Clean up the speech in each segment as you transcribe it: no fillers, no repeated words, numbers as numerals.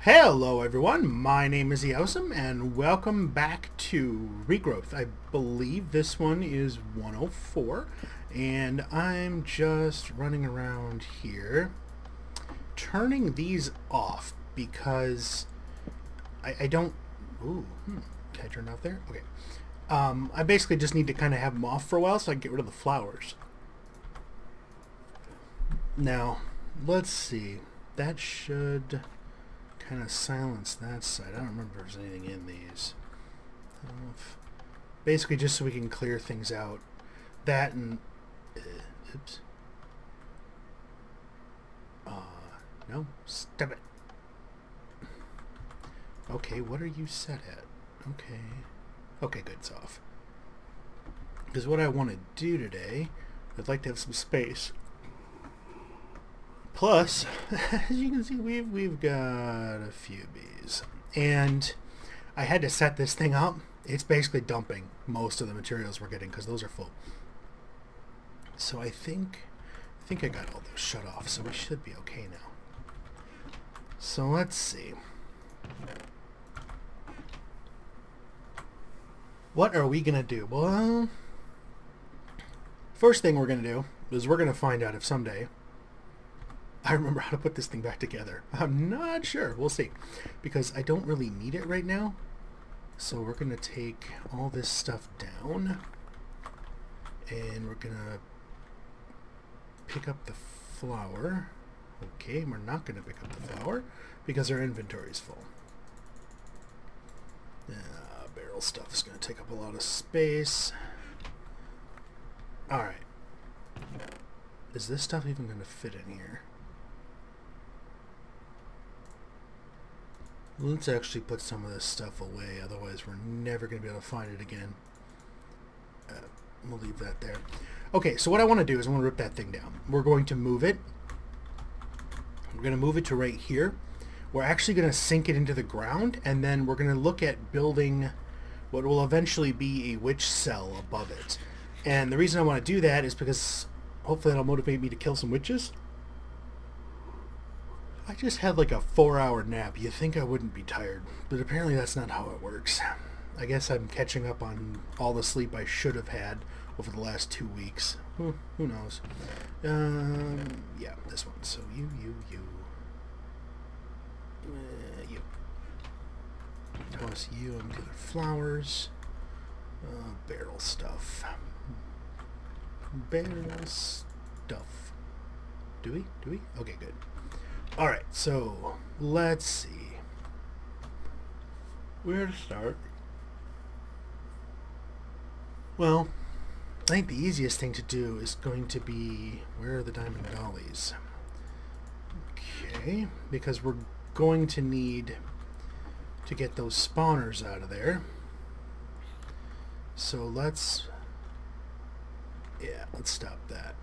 Hello everyone, my name is Eosum and welcome back to Regrowth. I believe this one is 104 and I'm just running around here turning these off because I don't... Ooh, can I turn it off there? Okay. I basically just need to kind of have them off for a while so I can get rid of the flowers. Now, let's see. That should kind of silence that side. I don't remember if there's anything in these. Basically just so we can clear things out. That and... oops. No, stop it. Okay, what are you set at? Okay. Okay, good, it's off. Because what I want to do today, I'd like to have some space. Plus, as you can see, we've got a few bees. And I had to set this thing up. It's basically dumping most of the materials we're getting because those are full. So I think I got all those shut off, so we should be okay now. So let's see. What are we going to do? Well, first thing we're going to do is we're going to find out if someday I remember how to put this thing back together. I'm not sure. We'll see. Because I don't really need it right now. So we're going to take all this stuff down. And we're going to pick up the flour. Okay, we're not going to pick up the flour because our inventory is full. Barrel stuff is going to take up a lot of space. Alright. Is this stuff even going to fit in here? Let's actually put some of this stuff away, otherwise we're never going to be able to find it again. We'll leave that there. Okay, so what I want to do is I want to rip that thing down. We're going to move it. We're going to move it to right here. We're actually going to sink it into the ground, and then we're going to look at building what will eventually be a witch cell above it. And the reason I want to do that is because hopefully that'll motivate me to kill some witches. I just had like a 4-hour nap. You'd think I wouldn't be tired, but apparently that's not how it works. I guess I'm catching up on all the sleep I should have had over the last 2 weeks. Who knows? Yeah, this one. So you. Toss you into the flowers. Barrel stuff. Barrel stuff. Do we? Okay, good. Alright, so let's see where to start. Well, I think the easiest thing to do is going to be, where are the diamond dollies? Okay, because we're going to need to get those spawners out of there. So let's stop that.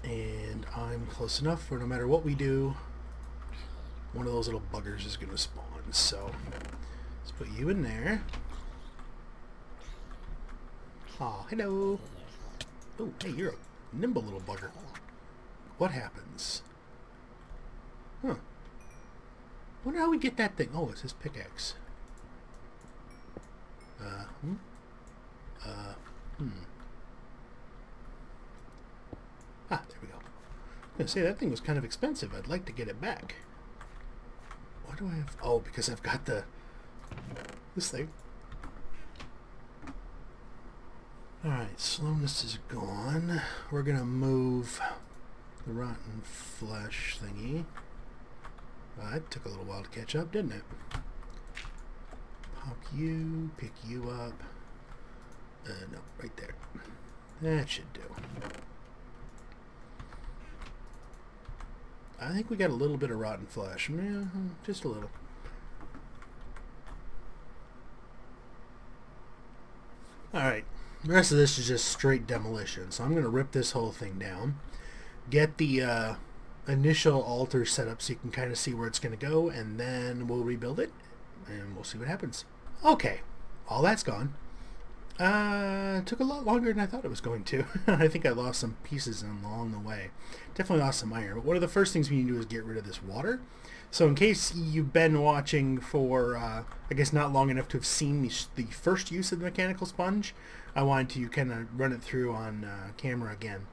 And I'm close enough for no matter what we do, one of those little buggers is going to spawn. So let's put you in there. Aw, hello. Oh, hey, you're a nimble little bugger. What happens? Huh. Wonder how we get that thing. Oh, it's his pickaxe. Ah, there we go. I was going to say, that thing was kind of expensive. I'd like to get it back. Why do I have... Oh, because I've got this thing. Alright, slowness is gone. We're going to move the rotten flesh thingy. That took a little while to catch up, didn't it? Pop you, pick you up. No, right there. That should do. I think we got a little bit of rotten flesh. Yeah, just a little. Alright, the rest of this is just straight demolition. So I'm going to rip this whole thing down. Get the initial altar set up so you can kind of see where it's going to go. And then we'll rebuild it. And we'll see what happens. Okay, all that's gone. It took a lot longer than I thought it was going to. I think I lost some pieces along the way. Definitely lost some iron. But one of the first things we need to do is get rid of this water. So in case you've been watching for, I guess not long enough to have seen the first use of the mechanical sponge, I wanted to kind of run it through on camera again.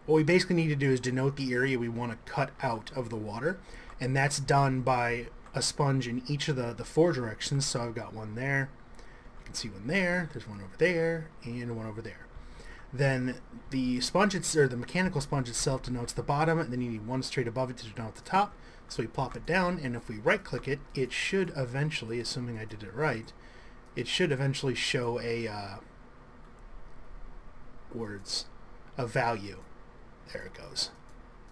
What we basically need to do is denote the area we want to cut out of the water. And that's done by a sponge in each of the 4 directions. So I've got one there. You can see one there, there's one over there, and one over there. Then the sponge, or the mechanical sponge itself, denotes the bottom, and then you need one straight above it to denote the top. So we plop it down, and if we right-click it, it should eventually, assuming I did it right, it should eventually show a a value. There it goes.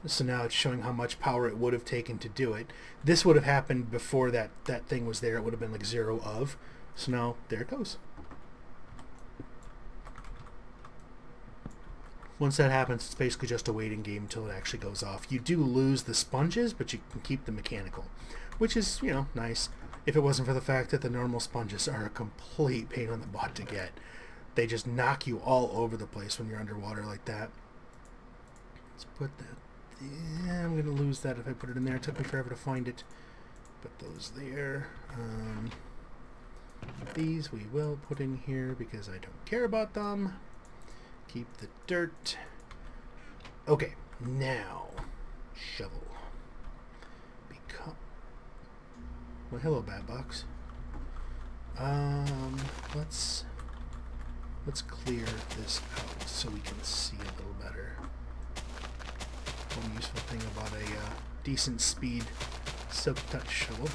So now it's showing how much power it would have taken to do it. This would have happened before that thing was there. It would have been like 0 of. So now, there it goes. Once that happens, it's basically just a waiting game until it actually goes off. You do lose the sponges, but you can keep the mechanical, which is, you know, nice. If it wasn't for the fact that the normal sponges are a complete pain on the butt to get. They just knock you all over the place when you're underwater like that. Let's put that... Yeah, I'm going to lose that if I put it in there. It took me forever to find it. Put those there. These we will put in here because I don't care about them. Keep the dirt. Okay, now shovel. Well, hello, bad box. Let's clear this out so we can see a little better. One useful thing about a decent speed silk touch shovel.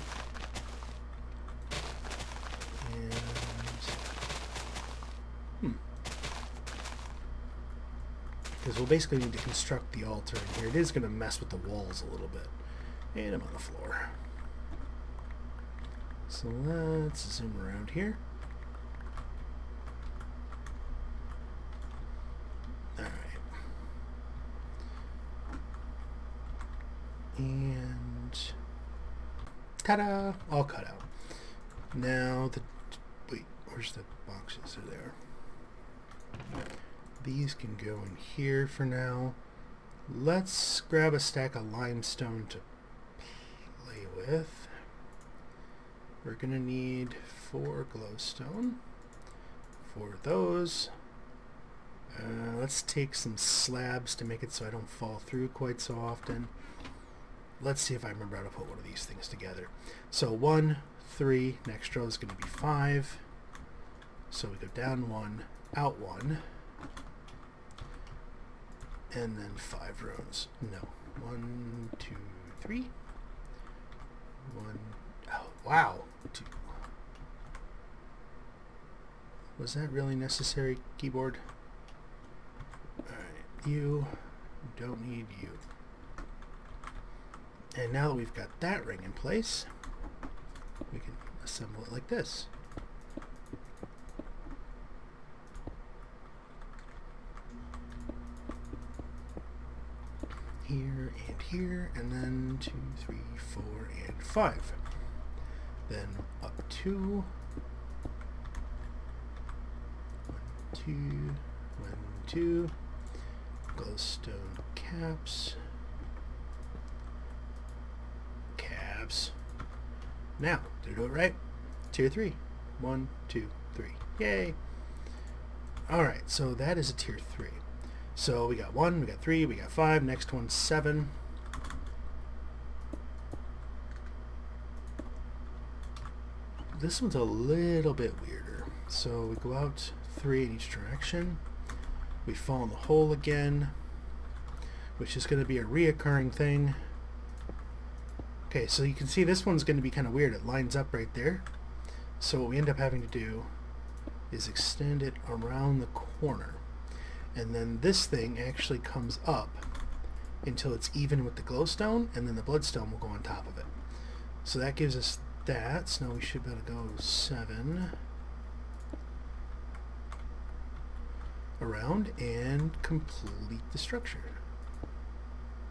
Because we'll basically need to construct the altar in here. It is going to mess with the walls a little bit. And I'm on the floor. So let's zoom around here. Alright. And... ta-da! All cut out. Now wait, where's the boxes? Are there? These can go in here for now. Let's grab a stack of limestone to play with. We're going to need 4 glowstone. 4 of those. Let's take some slabs to make it so I don't fall through quite so often. Let's see if I remember how to put one of these things together. So 1, 3, next row is going to be 5. So we go down 1, out 1. And then 5 rows. No. 1, 2, 3. 1. Oh, wow. 2. Was that really necessary, keyboard? Alright, you don't need you. And now that we've got that ring in place, we can assemble it like this. Here, and then 2, 3, 4, and 5. Then up 2. 1, 2, 1, 2. Glowstone caps. Now, did I do it right? Tier 3. 1, 2, 3. Yay! Alright, so that is a tier 3. So we got 1, we got 3, we got 5, next one's 7. This one's a little bit weirder. So we go out 3 in each direction. We fall in the hole again, which is going to be a reoccurring thing. Okay, so you can see this one's going to be kind of weird. It lines up right there. So what we end up having to do is extend it around the corner. And then this thing actually comes up until it's even with the glowstone, and then the bloodstone will go on top of it. So that gives us that. So now we should be able to go 7 around and complete the structure.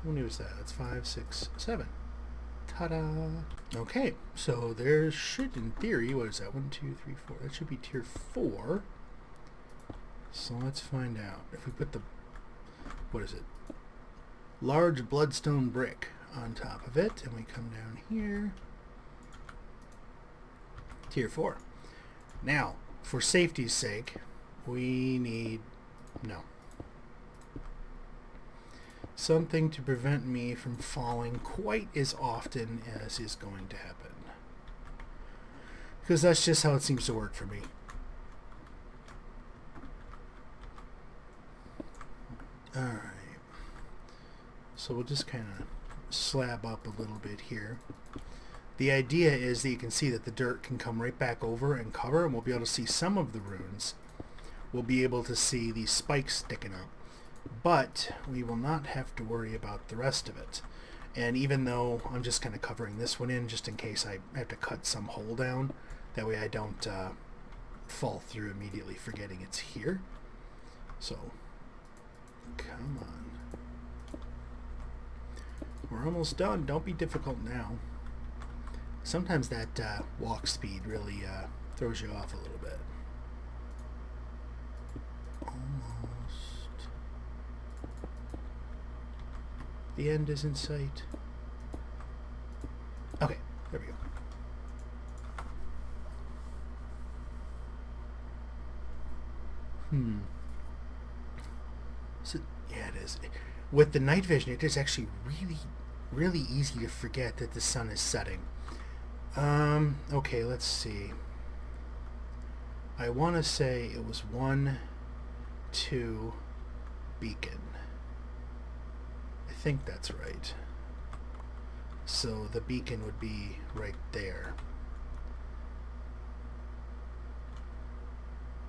How many was that? That's 5, 6, 7. Ta-da! Okay, so there should, in theory, what is that? 1, 2, 3, 4. That should be tier 4. So let's find out. If we put the, what is it? Large bloodstone brick on top of it, and we come down here. Tier 4. Now, for safety's sake, we need, no, something to prevent me from falling quite as often as is going to happen. Because that's just how it seems to work for me. Alright. So we'll just kind of slab up a little bit here. The idea is that you can see that the dirt can come right back over and cover, and we'll be able to see some of the runes. We'll be able to see these spikes sticking up. But we will not have to worry about the rest of it. And even though I'm just kind of covering this one in just in case I have to cut some hole down, that way I don't fall through immediately forgetting it's here. So, come on. We're almost done. Don't be difficult now. Sometimes that walk speed really throws you off a little bit. Almost. The end is in sight. Okay, there we go. So, yeah, it is. With the night vision, it is actually really easy to forget that the sun is setting. Okay, let's see. I want to say it was 1, 2, beacon. I think that's right. So the beacon would be right there.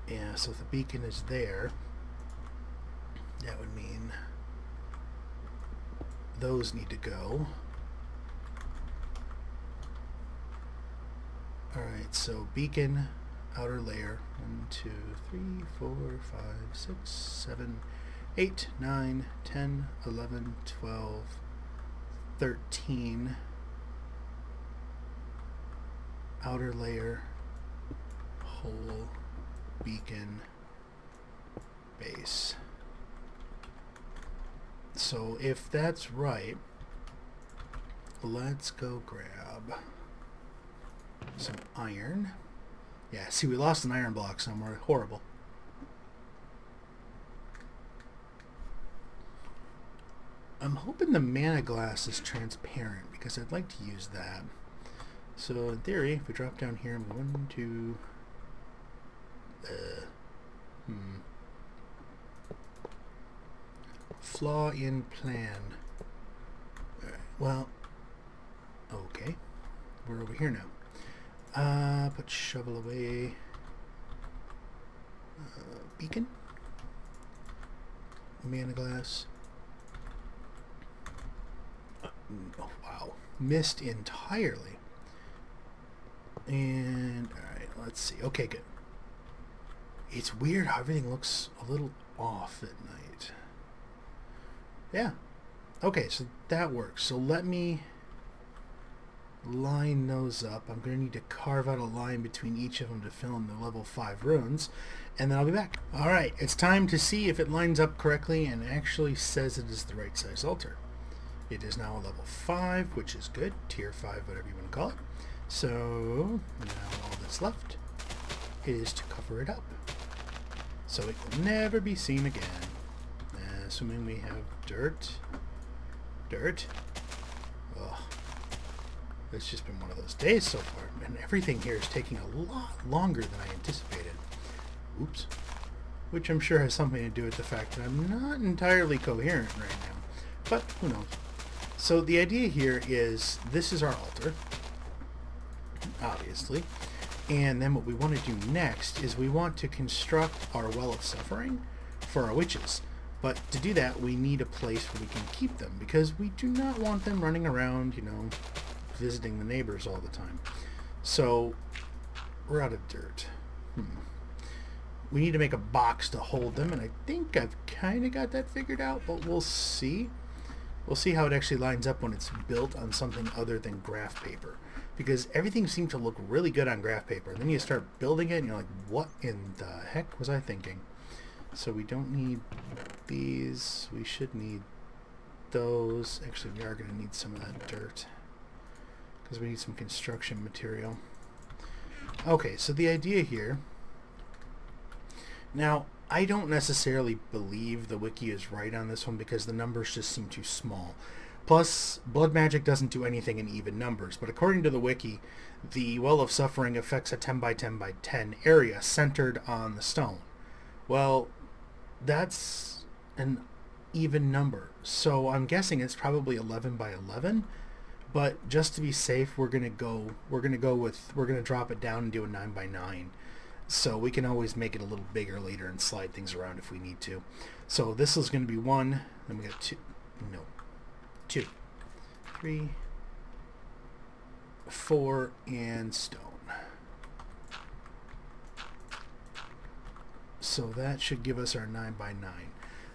Yeah, so if the beacon is there, that would mean those need to go. Alright, so beacon, outer layer, 1, 2, 3, 4, 5, 6, 7, 8, 9, 10, 11, 12, 13. Outer layer, hole, beacon, base. So if that's right, let's go grab some iron. Yeah, see, we lost an iron block somewhere. Horrible. I'm hoping the mana glass is transparent because I'd like to use that. So in theory, if we drop down here, 1, 2, flaw in plan. Alright, well, okay, we're over here now. Put shovel away. Beacon. Mana glass. Oh, wow. Missed entirely. And, alright, let's see. Okay, good. It's weird how everything looks a little off at night. Yeah. Okay, so that works. So let me line those up. I'm going to need to carve out a line between each of them to fill in the level 5 runes, and then I'll be back. Alright, it's time to see if it lines up correctly and actually says it is the right size altar. It is now a level 5, which is good. Tier 5, whatever you want to call it. So, now all that's left is to cover it up, so it will never be seen again. Assuming we have dirt. Ugh. It's just been one of those days so far, and everything here is taking a lot longer than I anticipated. Oops. Which I'm sure has something to do with the fact that I'm not entirely coherent right now. But who knows. So the idea here is this is our altar, obviously. And then what we want to do next is we want to construct our well of suffering for our witches. But to do that, we need a place where we can keep them, because we do not want them running around, you know, visiting the neighbors all the time. So we're out of dirt. We need to make a box to hold them, and I think I've kind of got that figured out, but we'll see. We'll see how it actually lines up when it's built on something other than graph paper. Because everything seemed to look really good on graph paper. And then you start building it and you're like, what in the heck was I thinking? So we don't need these. We should need those. Actually, we are going to need some of that dirt, because we need some construction material. Okay, so the idea here... Now, I don't necessarily believe the wiki is right on this one because the numbers just seem too small. Plus, blood magic doesn't do anything in even numbers, but according to the wiki, the Well of Suffering affects a 10 by 10 by 10 area centered on the stone. Well, that's an even number, so I'm guessing it's probably 11 by 11. But just to be safe, we're gonna drop it down and do a 9 by 9. So we can always make it a little bigger later and slide things around if we need to. So this is going to be 1, then we got 2, 3, 4, and stone. So that should give us our 9 by 9.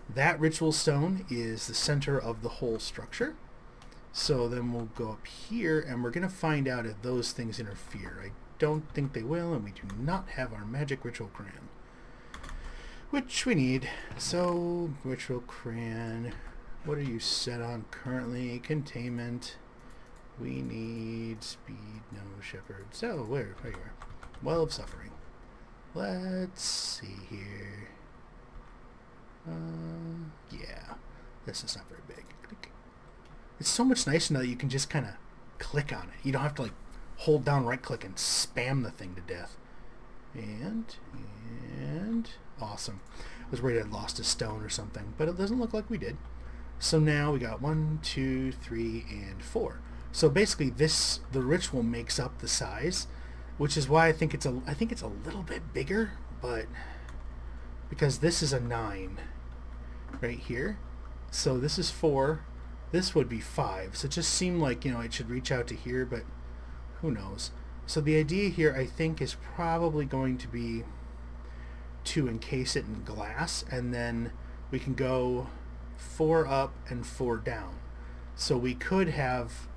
That ritual stone is the center of the whole structure. So then we'll go up here and we're going to find out if those things interfere. I don't think they will, and we do not have our magic ritual crayon, which we need. So ritual crayon, what are you set on currently? Containment. We need speed, no shepherd. So where you are? Well of Suffering. Let's see here. Yeah, this is not very big. It's so much nicer now that you can just kind of click on it. You don't have to like hold down right click and spam the thing to death. And awesome. I was worried I'd lost a stone or something, but it doesn't look like we did. So now we got 1, 2, 3, and 4. So basically the ritual makes up the size, which is why I think it's a little bit bigger, but because this is a 9 right here. So this is 4. This would be 5. So it just seemed like, it should reach out to here, but who knows? So the idea here, I think, is probably going to be to encase it in glass, and then we can go 4 up and 4 down. So we could have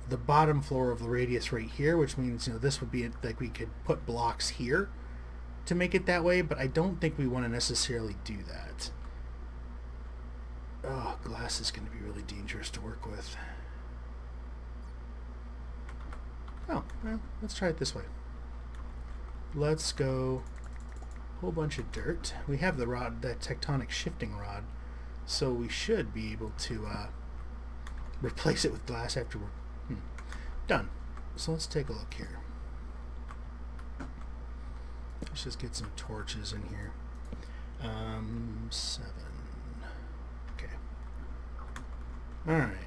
the bottom floor of the radius right here, which means, this would be like we could put blocks here to make it that way, but I don't think we want to necessarily do that. Oh, glass is going to be really dangerous to work with. Oh, well, let's try it this way. Let's go a whole bunch of dirt. We have the rod, that tectonic shifting rod, so we should be able to replace it with glass after we're done. So let's take a look here. Let's just get some torches in here. 7. Okay. All right.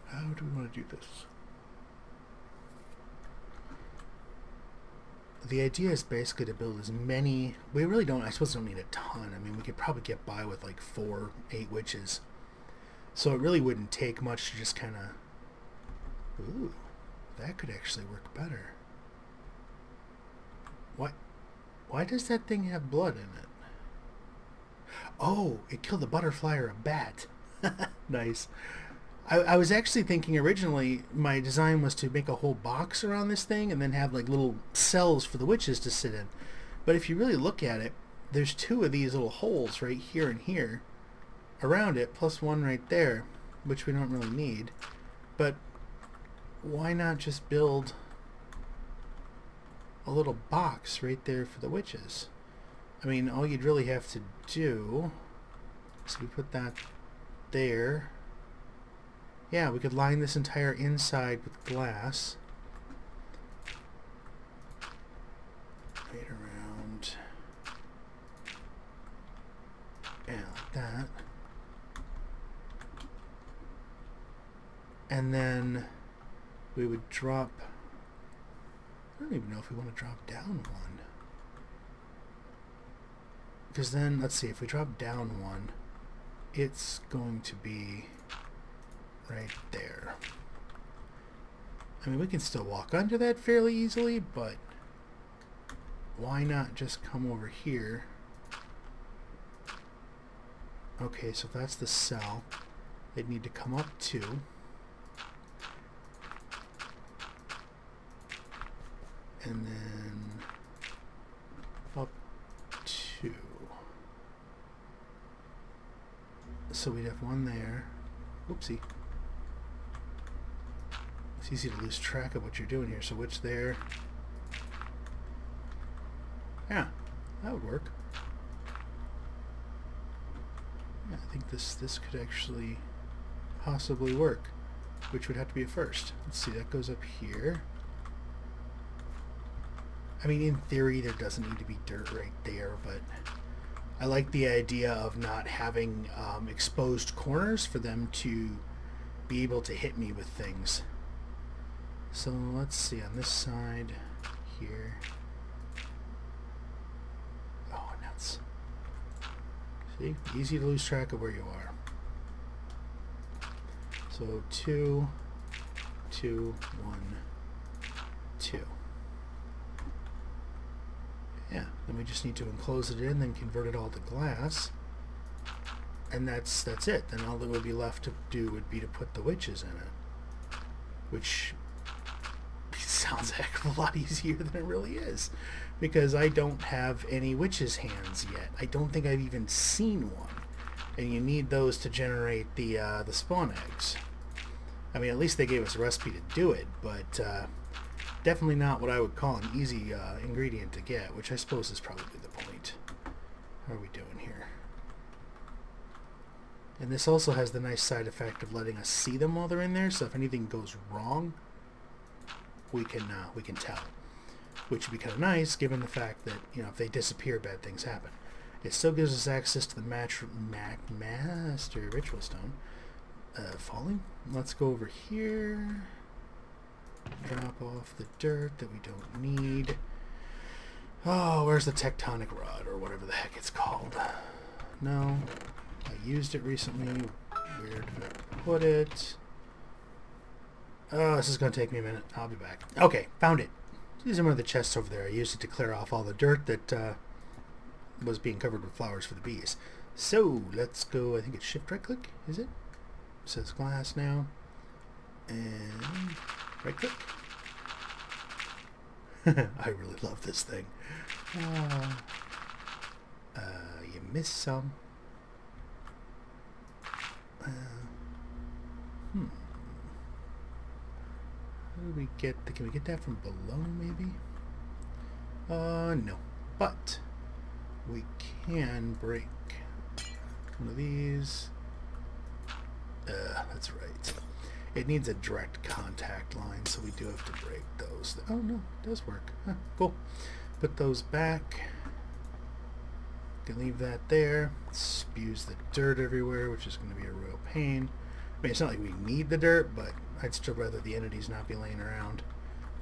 How do we want to do this? The idea is basically to build as many... We really don't... I suppose we don't need a ton. I mean, we could probably get by with like 4, 8 witches. So it really wouldn't take much to just kind of... Ooh, that could actually work better. Why does that thing have blood in it? Oh, it killed a butterfly or a bat. Nice. I was actually thinking originally my design was to make a whole box around this thing and then have like little cells for the witches to sit in. But if you really look at it, there's 2 of these little holes right here and here around it, plus 1 right there, which we don't really need. But why not just build a little box right there for the witches? I mean, all you'd really have to do, so we put that there. Yeah, we could line this entire inside with glass. Right around. Yeah, like that. And then we would drop... I don't even know if we want to drop down 1. Because then, let's see, if we drop down 1, it's going to be... right there. I mean, we can still walk under that fairly easily, but why not just come over here Okay, so if that's the cell, they'd need to come up 2. And then up 2. So we'd have 1 there. Oopsie. It's easy to lose track of what you're doing here. So which there? Yeah, that would work. Yeah, I think this could actually possibly work, which would have to be a first. Let's see, that goes up here. I mean, in theory, there doesn't need to be dirt right there, but I like the idea of not having exposed corners for them to be able to hit me with things. So let's see, on this side here. Oh, nuts. See, easy to lose track of where you are. So 2, 2, 1, 2. Yeah, then we just need to enclose it in, then convert it all to glass. And that's it. Then all that would be left to do would be to put the witches in it. Which sounds a heck of a lot easier than it really is. Because I don't have any witches' hands yet. I don't think I've even seen one. And you need those to generate the spawn eggs. I mean, at least they gave us a recipe to do it, but definitely not what I would call an easy ingredient to get, which I suppose is probably the point. How are we doing here? And this also has the nice side effect of letting us see them while they're in there, so if anything goes wrong, we can tell. Which would be kind of nice, given the fact that, you know, if they disappear, bad things happen. It still gives us access to the Master Ritual Stone. Falling. Let's go over here. Drop off the dirt that we don't need. Oh, where's the tectonic rod, or whatever the heck it's called? No. I used it recently. Where did I put it? Oh, this is going to take me a minute. I'll be back. Okay, found it. These are one of the chests over there. I used it to clear off all the dirt that was being covered with flowers for the bees. So, let's go. I think it's shift right click, is it? It says glass now. And right click. I really love this thing. You missed some. How do we get can we get that from below maybe? No. But we can break one of these. That's right. It needs a direct contact line, so we do have to break those. Oh no, it does work. Huh, cool. Put those back. Can leave that there. Spews the dirt everywhere, which is going to be a real pain. I mean, it's not like we need the dirt, but I'd still rather the entities not be laying around.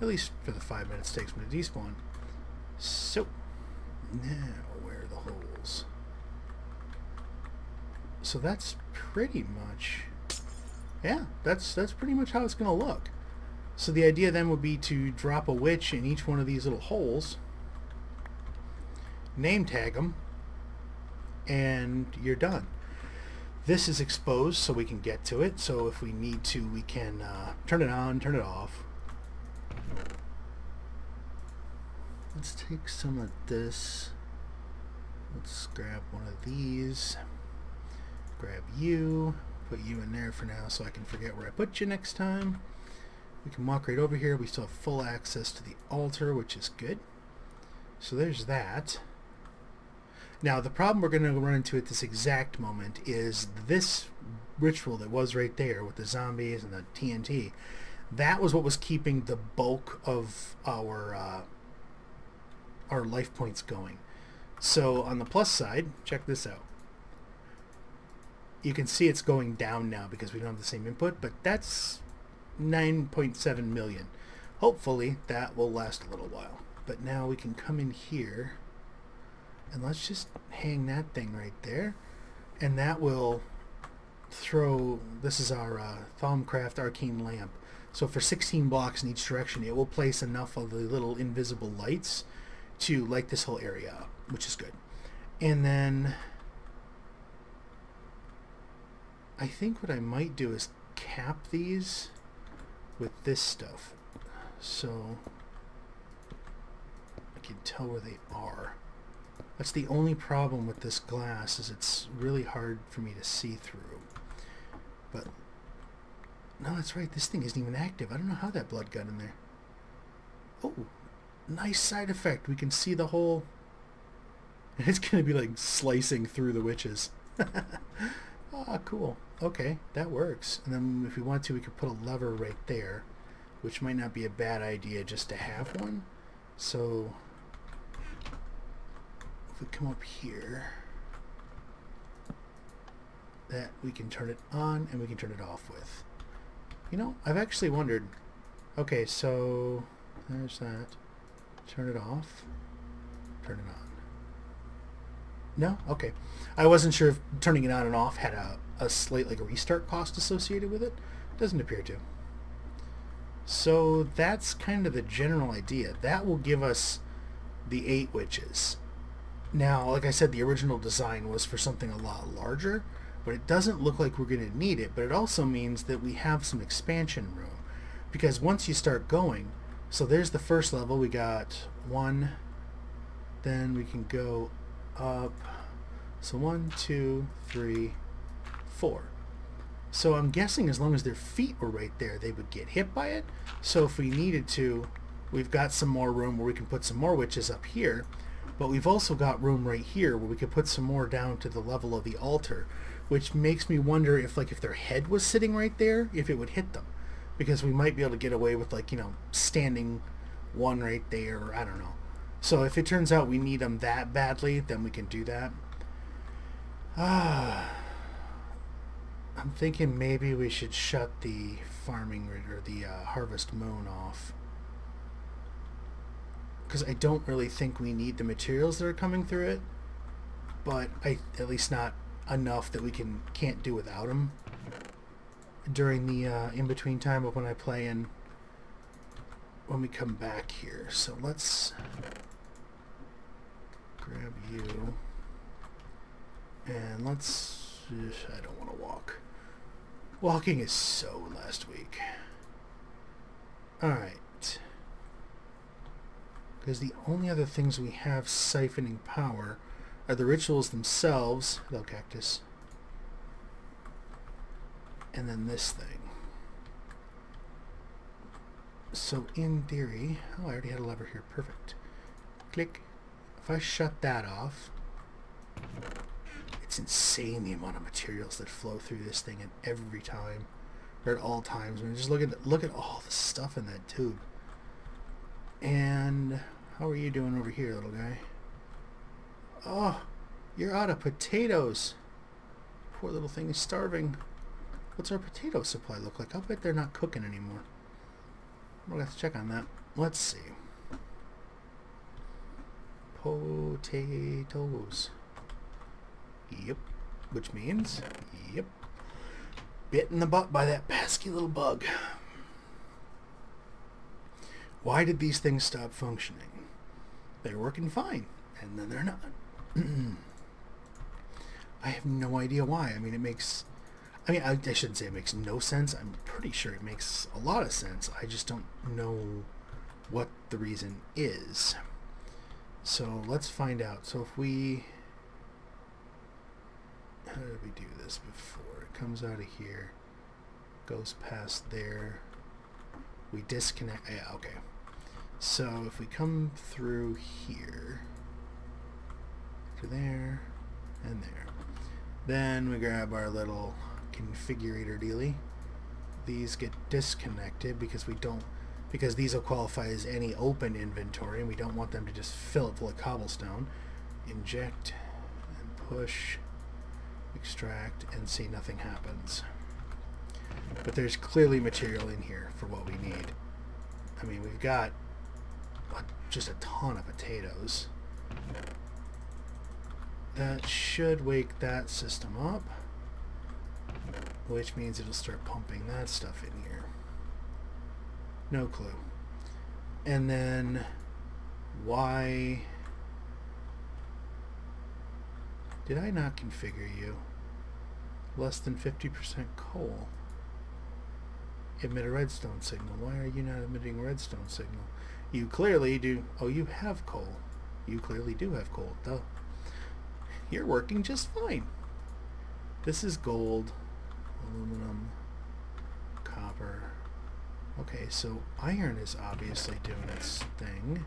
At least for the 5 minutes it takes me to despawn. So, now where are the holes? So that's pretty much... yeah, that's pretty much how it's going to look. So the idea then would be to drop a witch in each one of these little holes, name tag them, and you're done. This is exposed so we can get to it, so if we need to we can turn it on, turn it off. Let's take some of this. Let's grab one of these. Grab you. Put you in there for now so I can forget where I put you next time. We can walk right over here. We still have full access to the altar, which is good. So there's that. Now the problem we're going to run into at this exact moment is this ritual that was right there with the zombies and the TNT. That was what was keeping the bulk of our life points going. So on the plus side, check this out. You can see it's going down now because we don't have the same input, but that's 9.7 million. Hopefully that will last a little while. But now we can come in here and let's just hang that thing right there, and that will throw, this is our Thaumcraft Arcane Lamp. So for 16 blocks in each direction, it will place enough of the little invisible lights to light this whole area up, which is good. And then I think what I might do is cap these with this stuff, so I can tell where they are. That's the only problem with this glass, is it's really hard for me to see through. But no, that's right, this thing isn't even active. I don't know how that blood got in there. Oh, nice side effect. We can see the whole... It's going to be like slicing through the witches. Ah, cool. Okay, that works. And then if we want to, we could put a lever right there, which might not be a bad idea just to have one. So if we come up here, that we can turn it on and we can turn it off with. You know, I've actually wondered, okay, so there's that. Turn it off, turn it on. No? Okay. I wasn't sure if turning it on and off had a slight like a restart cost associated with it. Doesn't appear to. So that's kind of the general idea. That will give us the 8 witches. Now, like I said, the original design was for something a lot larger, but it doesn't look like we're going to need it. But it also means that we have some expansion room. Because once you start going, so there's the first level. We got 1. Then we can go up. So 1, 2, 3, 4. So I'm guessing as long as their feet were right there, they would get hit by it. So if we needed to, we've got some more room where we can put some more witches up here. But we've also got room right here where we could put some more down to the level of the altar, which makes me wonder if if their head was sitting right there, if it would hit them. Because we might be able to get away with standing one right there, or I don't know. So if it turns out we need them that badly, then we can do that. I'm thinking maybe we should shut the farming or the harvest moon off. Because I don't really think we need the materials that are coming through it. But at least not enough that we can't do without them during the in-between time of when I play and when we come back here. So let's grab you, and let's... I don't want to walk. Walking is so last week. Alright. Because the only other things we have siphoning power are the rituals themselves. Hello, cactus. And then this thing. So in theory... Oh, I already had a lever here. Perfect. Click. If I shut that off... It's insane the amount of materials that flow through this thing at every time. Or at all times. I mean, just look at all the stuff in that tube. And... How are you doing over here, little guy? Oh! You're out of potatoes! Poor little thing is starving. What's our potato supply look like? I'll bet they're not cooking anymore. We'll have to check on that. Let's see. Potatoes. Yep. Which means, yep. Bit in the butt by that pesky little bug. Why did these things stop functioning? They're working fine, and then they're not. I have no idea why. I mean, it makes... I shouldn't say it makes no sense. I'm pretty sure it makes a lot of sense. I just don't know what the reason is. So let's find out. So if we... How did we do this before? It comes out of here, goes past there. We disconnect. Yeah, okay. So if we come through here to there and there, then we grab our little configurator dealy. These get disconnected because these will qualify as any open inventory, and we don't want them to just fill it full of cobblestone. Inject and push, extract, and see nothing happens. But there's clearly material in here for what we need. I mean, we've got just a ton of potatoes. That should wake that system up, which means it'll start pumping that stuff in here. No clue. And then why did I not configure you? Less than 50% coal. Emit a redstone signal. Why are you not emitting a redstone signal? You clearly do. Oh, you have coal. You clearly do have coal. Duh. You're working just fine. This is gold, aluminum, copper. Okay, so iron is obviously doing its thing.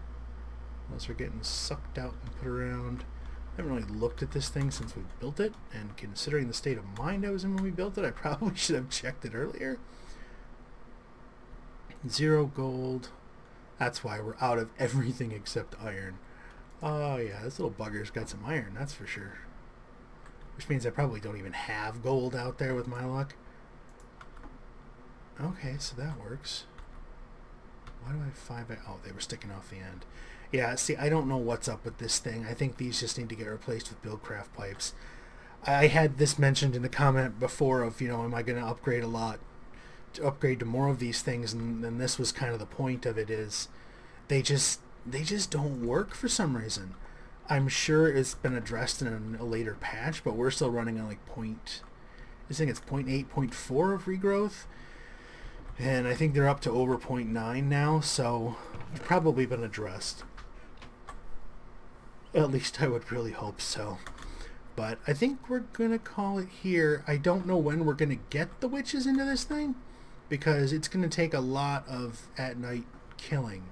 Those are getting sucked out and put around. I haven't really looked at this thing since we built it, and considering the state of mind I was in when we built it, I probably should have checked it earlier. 0 gold. That's why we're out of everything except iron. Oh yeah, this little bugger's got some iron, that's for sure. Which means I probably don't even have gold out there with my luck. Okay, so that works. Why do I have 5? Oh, they were sticking off the end. Yeah, see, I don't know what's up with this thing. I think these just need to get replaced with Buildcraft pipes. I had this mentioned in the comment before of, you know, am I going to upgrade a lot? To upgrade to more of these things, and this was kind of the point of it, is they just don't work for some reason. I'm sure it's been addressed in a later patch, but we're still running on like I think it's 0.8, 0.4 of regrowth, and I think they're up to over 0.9 now, so it's probably been addressed. At least I would really hope so. But I think we're gonna call it here. I don't know when we're gonna get the witches into this thing, because it's gonna take a lot of at night killing.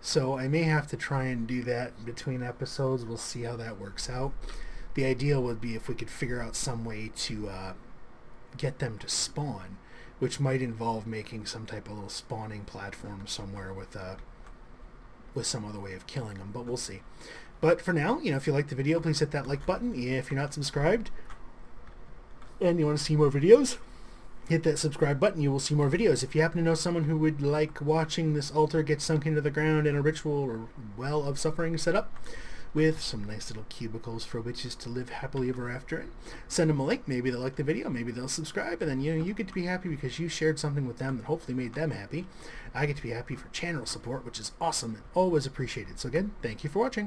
So I may have to try and do that between episodes. We'll see how that works out. The ideal would be if we could figure out some way to get them to spawn, which might involve making some type of little spawning platform somewhere with some other way of killing them, but we'll see. But for now, you know, if you like the video, please hit that like button. If you're not subscribed and you want to see more videos, hit that subscribe button. You will see more videos. If you happen to know someone who would like watching this altar get sunk into the ground and a ritual or well of suffering set up with some nice little cubicles for witches to live happily ever after in, send them a link. Maybe they'll like the video, maybe they'll subscribe, and then you get to be happy because you shared something with them that hopefully made them happy. I get to be happy for channel support, which is awesome and always appreciated. So again, thank you for watching.